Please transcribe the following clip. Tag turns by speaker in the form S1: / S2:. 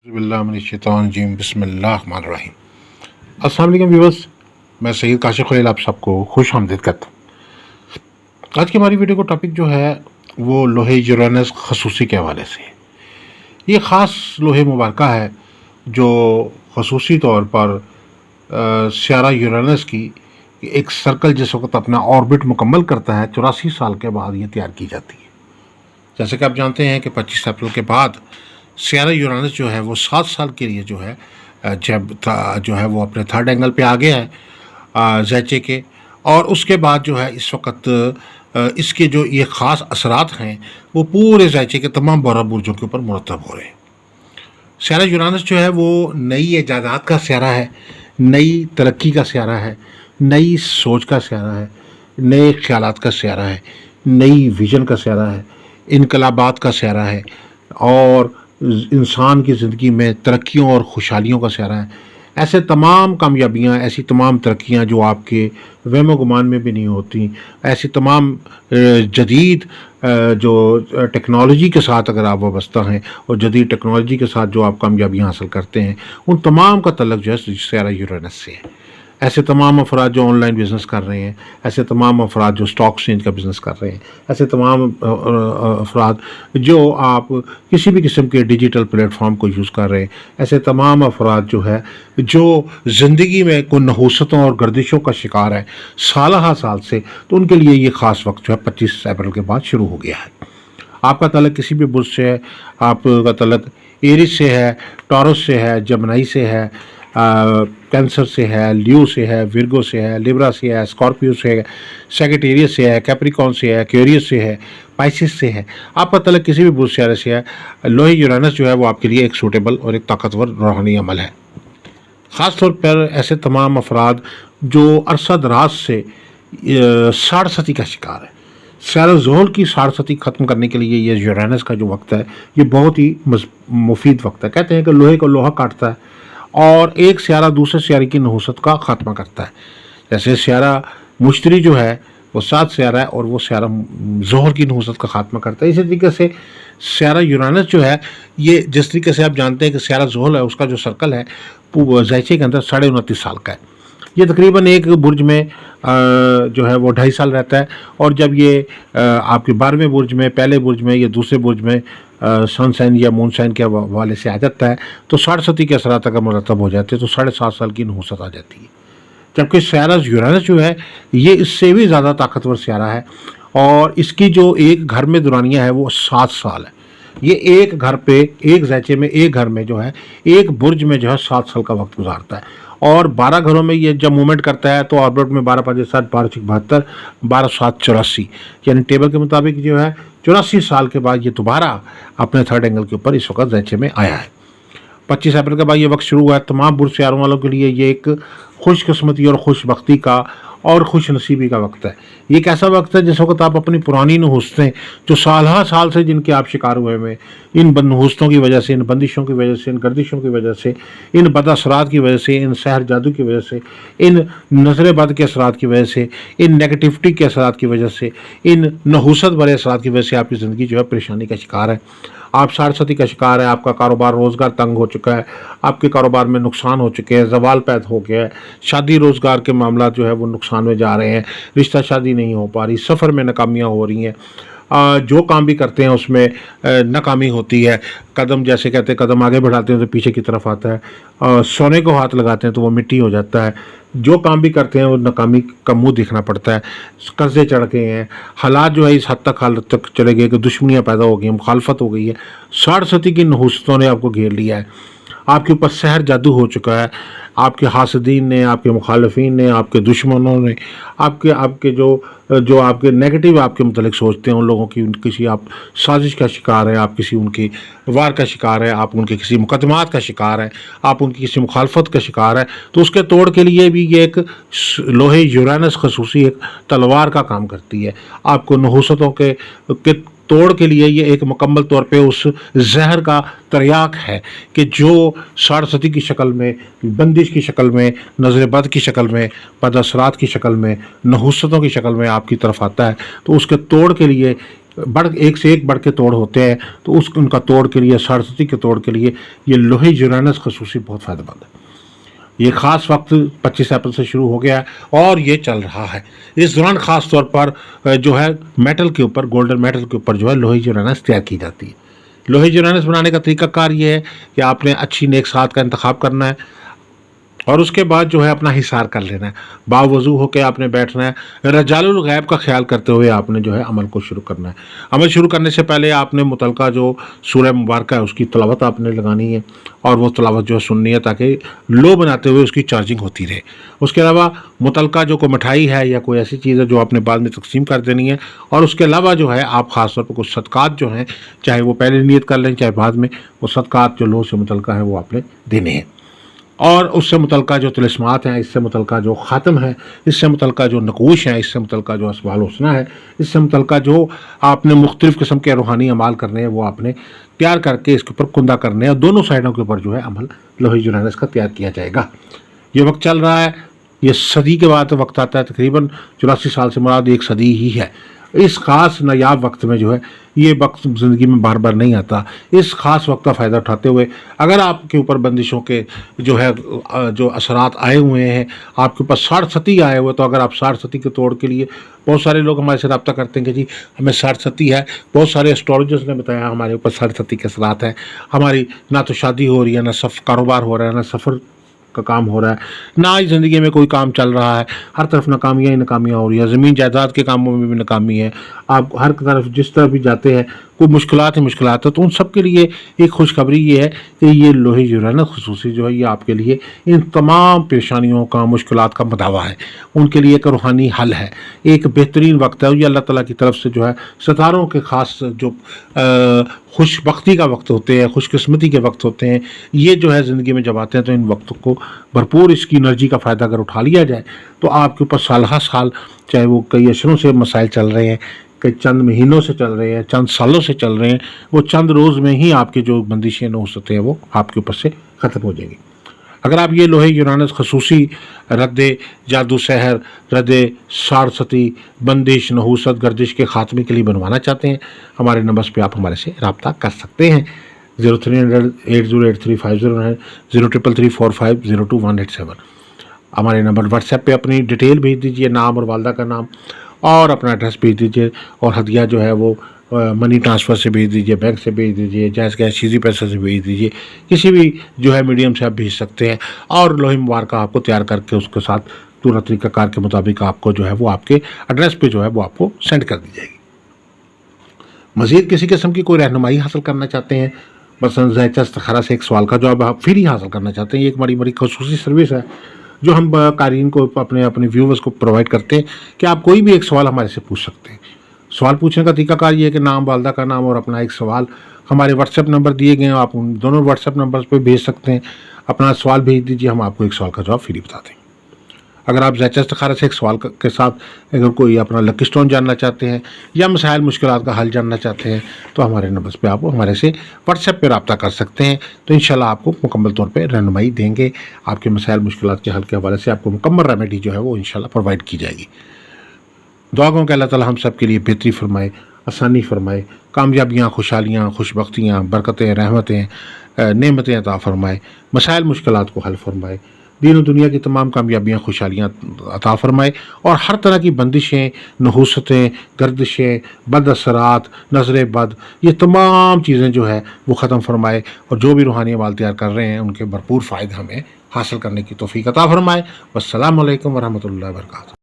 S1: बिस्मिल्लाहिर्रहमानिर्रहीम बिस्मिल्लाहिर्रहमानिर्रहीम। अस्सलाम वालेकुम व्यूअर्स, मैं सैयद काशिफ खलील आप सबको खुश आमदीद करता हूँ। आज की हमारी वीडियो का टॉपिक जो है वो लोहे यूरेनस खसूसी के हवाले से है। ये ख़ास लोहे मुबारका है जो खसूसी तौर पर स्यारा यूरेनस की एक सर्कल जिस वक्त अपना ऑर्बिट मुकम्मल करता है 84 साल के बाद ये तैयार की जाती है। जैसे कि आप जानते हैं कि 25 अप्रैल के बाद स्यारा यूरेनस जो है वो 7 साल के लिए जो है जो है वो अपने थर्ड एंगल पे आ गया है ज़ैचे के, और उसके बाद जो है इस वक्त इसके जो ये ख़ास असरात हैं वो पूरे ज़ैचे के तमाम बारह बुर्जों के ऊपर मुरतब हो रहे हैं। स्यारा यूरेनस जो है वो नई ईजादात का स्यारा है, नई तरक्की का स्यारा है, नई सोच का स्यारा है, नए ख्यालात का स्यारा है, नई विजन का स्यारा है, इनकलाबात का स्यारा है और इंसान की ज़िंदगी में तरक्कियों और खुशहालियों का स्यारा है। ऐसे तमाम कामयाबियाँ, ऐसी तमाम तरक्कियाँ जो आपके वहम गुमान में भी नहीं होती, ऐसी तमाम जदीद जो टेक्नोलॉजी के साथ अगर आप वाबस्ता हैं और जदीद टेक्नोलॉजी के साथ जो आप कामयाबियाँ हासिल करते हैं, उन तमाम का तल्लुक़ जो है स्यारा यूरेनस से है। ऐसे तमाम अफराद जो ऑनलाइन बिज़नेस कर रहे हैं, ऐसे तमाम अफराद जो स्टॉक एक्सचेंज का बिज़नेस कर रहे हैं, ऐसे तमाम अफराद जो आप किसी भी किस्म के डिजिटल प्लेटफॉर्म को यूज़ कर रहे हैं, ऐसे तमाम अफराद जो है जो ज़िंदगी में कोई नहूसतों और गर्दिशों का शिकार है साल साल से, तो उनके लिए ये ख़ास वक्त जो है 25 अप्रैल के बाद शुरू हो गया है। आपका तल्लुक़ किसी भी बुर्ज से है, आपका तल्लुक़ एरिस से है, टॉरस से है, जमनाई से है, कैंसर से है, लियो से है, विर्गो से है, लिब्रा से है, स्कॉर्पियो से है, सैगिटेरियस से है, कैप्रिकॉन से है, एक्वेरियस से है, पाइसिस से है, आपका तल्लुक़ किसी भी बुर्ज स्यारे से है, लोहे यूरेनस जो है वो आपके लिए एक सूटेबल और एक ताकतवर रूहानी अमल है। ख़ास तौर पर ऐसे तमाम अफराद जो अरसा दराज से साढ़ सती का शिकार है, स्यारा ज़ोहल की साढ़ सती ख़त्म करने के लिए ये यूरेनस का जो वक्त है ये बहुत ही मुफीद वक्त है। कहते हैं कि लोहे को लोहा काटता है और एक स्यारा दूसरे स्यारे की नहूसत का ख़ात्मा करता है। जैसे स्यारा मुश्तरी जो है वो 7 स्यारा है और वो स्यारा ज़ोहर की नहूसत का ख़ात्मा करता है। इसी तरीके से स्यारा यूरेनस जो है ये जिस तरीके से आप जानते हैं कि स्यारा ज़ोहल है उसका जो सर्कल है ज़ैचे के अंदर 29.5 साल का है। ये तकरीबन एक बुर्ज में जो है वो 2.5 साल रहता है, और जब ये आपके 12वें बुर्ज में, पहले बुर्ज में या दूसरे बुर्ज में सन साइन या मून साइन के हवाले से आ जाता है तो साढ़ सती के असरात अगर मुरतब हो जाते हैं तो 7.5 साल की नहूसत आ जाती है। जबकि स्यारा यूरेनस जो है ये इससे भी ज़्यादा ताकतवर स्यारा है और इसकी जो एक घर में दुरानिया है वो 7 साल है। ये एक घर पे, एक ज़ैचे में, एक घर में जो है एक बुर्ज में जो है 7 साल का वक्त गुजारता है, और 12 घरों में ये जब मूवमेंट करता है तो ऑर्बिट में 12 5 7 12 6 72 12 7 84 यानी टेबल के मुताबिक जो है 84 साल के बाद ये दोबारा अपने थर्ड एंगल के ऊपर इस वक्त ज़ैचे में आया है। 25 अप्रैल के बाद ये वक्त शुरू हुआ है। तमाम बुर्ज स्यारों वालों के लिए ये एक खुशकिस्मती और खुशबख्ती का और खुश नसीबी का वक्त है। ये एक ऐसा वक्त है जिस वक्त आप अपनी पुरानी नहूसतें जो साल से जिनके आप शिकार हुए हैं, इन नहूसतों की वजह से, इन बंदिशों की वजह से, इन गर्दिशों की वजह से, इन बद असरात की वजह से, इन सहर जादू की वजह से, इन नज़र बद के असरात की वजह से, इन नेगेटिविटी के असरात की वजह से, इन नहूसत भरे असरात की वजह से आपकी ज़िंदगी जो है परेशानी का शिकार है। आप साढ़ सती का शिकार है, आपका कारोबार रोज़गार तंग हो चुका है, आपके कारोबार में नुकसान हो चुके हैं, ज़वाल पैदा हो गया है, शादी रोज़गार के मामला जो है वो नुकसान में जा रहे हैं, रिश्ता शादी नहीं हो पा रही, सफ़र में नाकामियाँ हो रही हैं, जो काम भी करते हैं उसमें नाकामी होती है, कदम जैसे कहते हैं कदम आगे बढ़ाते हैं तो पीछे की तरफ आता है, सोने को हाथ लगाते हैं तो वो मिट्टी हो जाता है, जो काम भी करते हैं वो नाकामी का मुंह दिखना पड़ता है, कर्जे चढ़ गए हैं, हालात जो है इस हद तक चले गए कि दुश्मनियाँ पैदा हो गई हैं, मुखालफत हो गई है, साढ़ सती की नहूसतों ने आपको घेर लिया है, आपके ऊपर सहर जादू हो चुका है, आपके हासदीन ने, आपके मुखालफीन ने, आपके दुश्मनों ने, आपके जो आपके नेगेटिव आपके मुतलिक सोचते हैं उन लोगों की किसी आप साजिश का शिकार है, आप किसी उनकी वार का शिकार है, आप उनके किसी मुकदमात का शिकार है, आप उनकी किसी मुखालफत का शिकार है, तो उसके तोड़ के लिए भी ये एक लोहे यूरेनस खसूसी एक तलवार का काम करती है। आपको नहूसतों के तोड़ के लिए ये एक मुकम्मल तौर पे उस जहर का तरियाक है कि जो साढ़ सती की शक्ल में, बंदिश की शक्ल में, नज़र बद की शक्ल में, बद असरात की शक्ल में, नहूसतों की शक्ल में आपकी तरफ आता है। तो उसके तोड़ के लिए ایک سے ایک بڑھ کے توڑ ہوتے ہیں، تو ان کا توڑ کے لیے، سارستی کے توڑ کے لیے یہ لوہے یورانس خصوصی بہت فائدہ مند ہے۔ یہ خاص وقت 25 اپریل سے شروع ہو گیا ہے اور یہ چل رہا ہے۔ اس دوران خاص طور پر جو ہے میٹل کے اوپر، گولڈن میٹل کے اوپر جو ہے لوہے یورانس تیار کی جاتی ہے۔ لوہے یورانس بنانے کا طریقہ کار یہ ہے کہ آپ نے اچھی نیک ساتھ کا انتخاب کرنا ہے اور اس کے بعد جو ہے اپنا حصار کر لینا ہے، باوضو ہو کے آپ نے بیٹھنا ہے، رجال الغیب کا خیال کرتے ہوئے آپ نے جو ہے عمل کو شروع کرنا ہے۔ عمل شروع کرنے سے پہلے آپ نے متعلقہ جو سورہ مبارکہ ہے اس کی تلاوت آپ نے لگانی ہے اور وہ تلاوت جو ہے سننی ہے تاکہ لو بناتے ہوئے اس کی چارجنگ ہوتی رہے۔ اس کے علاوہ متعلقہ جو کوئی مٹھائی ہے یا کوئی ایسی چیز ہے جو آپ نے بعد میں تقسیم کر دینی ہے، اور اس کے علاوہ جو ہے آپ خاص طور پر کچھ صدقات جو ہیں، چاہے وہ پہلے نیت کر لیں چاہے بعد میں، وہ صدقات جو لو سے متعلقہ ہے وہ آپ نے دینے ہیں۔ اور اس سے متعلقہ جو طلسمات ہیں، اس سے متعلقہ جو خاتم ہے، اس سے متعلقہ جو نقوش ہیں، اس سے متعلقہ جو اسباح الحسنہ ہے، اس سے متعلقہ جو آپ نے مختلف قسم کے روحانی اعمال کرنے ہیں وہ آپ نے تیار کر کے اس کے اوپر کندہ کرنے ہیں، اور دونوں سائڈوں کے اوپر جو ہے عمل لوہے یورانس کا تیار کیا جائے گا۔ یہ وقت چل رہا ہے، یہ صدی کے بعد وقت آتا ہے، تقریباً 84 سال سے مراد ایک صدی ہی ہے۔ اس خاص نایاب وقت میں جو ہے، یہ وقت زندگی میں بار بار نہیں آتا، اس خاص وقت کا فائدہ اٹھاتے ہوئے اگر آپ کے اوپر بندشوں کے جو ہے جو اثرات آئے ہوئے ہیں، آپ کے اوپر 60 آئے ہوئے، تو اگر آپ 60 کے توڑ کے لیے، بہت سارے لوگ ہمارے سے رابطہ کرتے ہیں کہ جی ہمیں 60 ہے، بہت سارے اسٹرالوجرز نے بتایا ہمارے اوپر 60 کے اثرات ہیں، ہماری نہ تو شادی ہو رہی ہے، نہ کاروبار ہو رہا ہے، نہ سفر کا کام ہو رہا ہے، نہ ہی زندگی میں کوئی کام چل رہا ہے، ہر طرف ناکامیاں ہی ناکامیاں ہو رہی ہیں، زمین جائیداد کے کاموں میں بھی ناکامی ہے، آپ ہر طرف جس طرف بھی جاتے ہیں کوئی مشکلات ہی مشکلات ہے۔ تو ان سب کے لیے ایک خوشخبری یہ ہے کہ یہ لوہے یورانس خصوصی جو ہے یہ آپ کے لیے ان تمام پیشانیوں کا، مشکلات کا مداوع ہے، ان کے لیے ایک روحانی حل ہے، ایک بہترین وقت ہے۔ یہ اللہ تعالیٰ کی طرف سے جو ہے ستاروں کے خاص جو خوش بختی کا وقت ہوتے ہیں، خوش قسمتی کے وقت ہوتے ہیں، یہ جو ہے زندگی میں جب آتے ہیں تو ان وقتوں کو بھرپور اس کی انرجی کا فائدہ اگر اٹھا لیا جائے تو آپ کے اوپر سالہ سال، چاہے وہ کئی اشروں سے مسائل چل رہے ہیں، کہ چند مہینوں سے چل رہے ہیں، چند سالوں سے چل رہے ہیں، وہ چند روز میں ہی آپ کے جو بندشیں نحوستیں ہیں وہ آپ کے اوپر سے ختم ہو جائیں گی۔ اگر آپ یہ لوہے یورانس خصوصی رد جادو سحر، رد سارستی، بندش، نحوست، گردش کے خاتمے کے لیے بنوانا چاہتے ہیں، ہمارے نمبرز پہ آپ ہمارے سے رابطہ کر سکتے ہیں۔ 0300808350 03334502187 ہمارے نمبر۔ واٹس ایپ پہ اپنی ڈیٹیل بھیج دیجیے، نام اور والدہ کا نام اور اپنا ایڈریس بھیج دیجیے، اور ہدیہ جو ہے وہ منی ٹرانسفر سے بھیج دیجیے، بینک سے بھیج دیجیے، جائز چیزی پیسے سے بھیج دیجیے، کسی بھی جو ہے میڈیم سے آپ بھیج سکتے ہیں، اور لوہے مبارکہ آپ کو تیار کر کے اس کے ساتھ پورا طریقہ کار کے مطابق آپ کو جو ہے وہ آپ کے ایڈریس پہ جو ہے وہ آپ کو سینڈ کر دی جائے گی۔ مزید کسی قسم کی کوئی رہنمائی حاصل کرنا چاہتے ہیں، مثلاً ذائقہ استخارہ سے ایک سوال کا جواب آپ فری حاصل کرنا چاہتے ہیں، یہ ایک بڑی خصوصی سروس ہے جو ہم قارئین کو، اپنے ویورز کو پرووائڈ کرتے ہیں کہ آپ کوئی بھی ایک سوال ہمارے سے پوچھ سکتے ہیں۔ سوال پوچھنے کا طریقہ کار یہ ہے کہ نام، والدہ کا نام اور اپنا ایک سوال ہمارے واٹس ایپ نمبر دیے گئے ہیں، آپ ان دونوں واٹس ایپ نمبر پہ بھیج سکتے ہیں، اپنا سوال بھیج دیجیے، ہم آپ کو ایک سوال کا جواب فری بتا دیں گے۔ اگر آپ ذائقہ استخارہ سے ایک سوال کے ساتھ اگر کوئی اپنا لکی اسٹون جاننا چاہتے ہیں یا مسائل مشکلات کا حل جاننا چاہتے ہیں تو ہمارے نمبرز پہ آپ ہمارے سے واٹس ایپ پہ رابطہ کر سکتے ہیں، تو انشاءاللہ آپ کو مکمل طور پہ رہنمائی دیں گے، آپ کے مسائل مشکلات کے حل کے حوالے سے آپ کو مکمل ریمیڈی جو ہے وہ انشاءاللہ پرووائڈ کی جائے گی۔ دعا گوں کہ اللہ تعالیٰ ہم سب کے لیے بہتری فرمائے، آسانی فرمائے، کامیابیاں، خوشحالیاں، خوشبختیاں، برکتیں، رحمتیں، نعمتیں عطا فرمائے، مسائل مشکلات کو حل فرمائے، دین و دنیا کی تمام کامیابیاں، خوشحالیاں عطا فرمائے، اور ہر طرح کی بندشیں، نحوستیں، گردشیں، بد اثرات، نظر بد، یہ تمام چیزیں جو ہے وہ ختم فرمائے، اور جو بھی روحانی عمال تیار کر رہے ہیں ان کے بھرپور فائدہ ہمیں حاصل کرنے کی توفیق عطا فرمائے۔ والسلام علیکم ورحمۃ اللہ وبرکاتہ۔